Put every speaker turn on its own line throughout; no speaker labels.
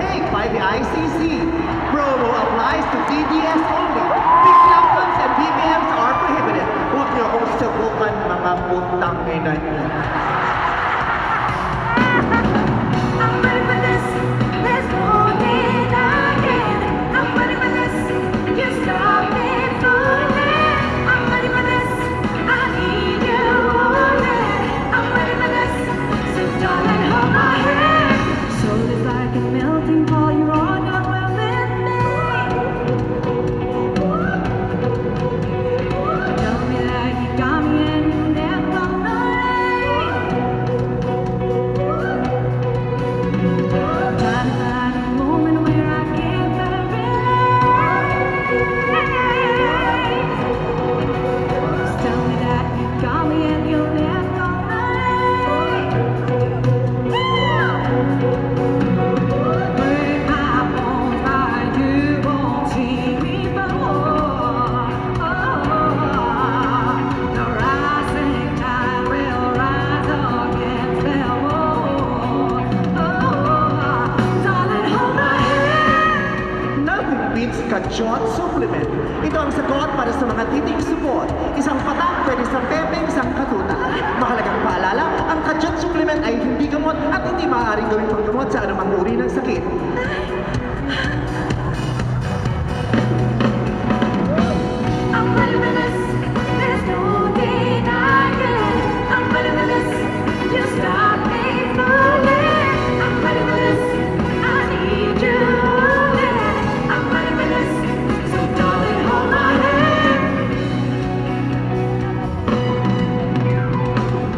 take by the ICC. Promo applies to DDS only. Big numbers and BBMs are prohibited. Huwag niyo akong subukan, mga putang ina niyo.
I'm ready for this. There's no denying. I'm ready for this. You stop me fooling. I'm ready for this. I need you only. I'm ready for this. So darling, hold my hand. Soul is like a melting pot. You're on your way with me. Tell me that you got me and you never gonna leave. Trying to find a moment where I can believe. Just tell me that you got me and you'll never gonna leave. Break my bones, but you won't see me before. The rising tide will rise against them all. Darling, hold my hand.
Nothing beats Kachot Supplement. Ito ang sagot para sa mga titing supot. Isang patak, pwede sa pepe, isang katuta. Mahalagang paalala, ang Kachot Supplement ay hindi gamot at hindi maaaring gawing panggamot sa anumang uri ng sakit.
I'm ready for this. There's no denying. I'm ready for this. You stop me fooling. I'm ready for this. I need you only. I'm ready for this. So darling, hold my hand.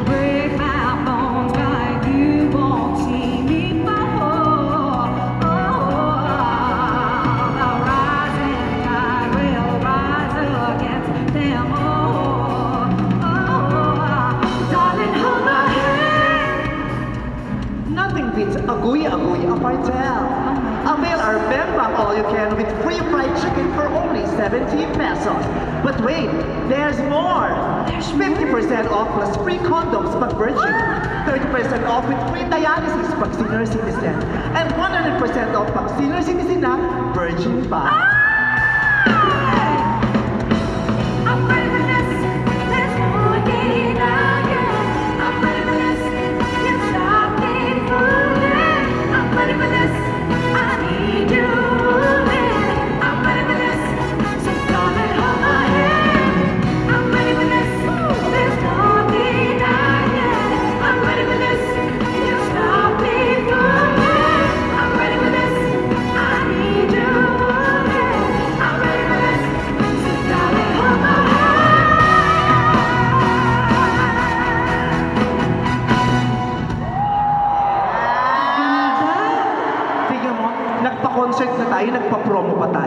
Break my bones, but you won't see me before. The rising tide will rise against them all. Darling, hold my hand.
Nothing beats Aguy Apartel. Avail our Bembang all you can with free fried chicken for only 17 pesos. But wait, there's more! 50% off plus free condoms pag virgin. 30% off with free dialysis pag senior citizen. And 100% off pag senior citizen na virgin pa.
I'm ready for this. There's no denying. I'm ready for this. You stop me fooling. I'm ready for this. I need you only. I'm ready for this. So darling, hold my hand. I'm ready for this. There's no denying. I'm ready for this. You stop me fooling. I'm ready for this. I need you only. I'm ready for this. So darling, hold my hand.
Tingnan mo, nagpa-concert na tayo, nagpa-promo pa tayo.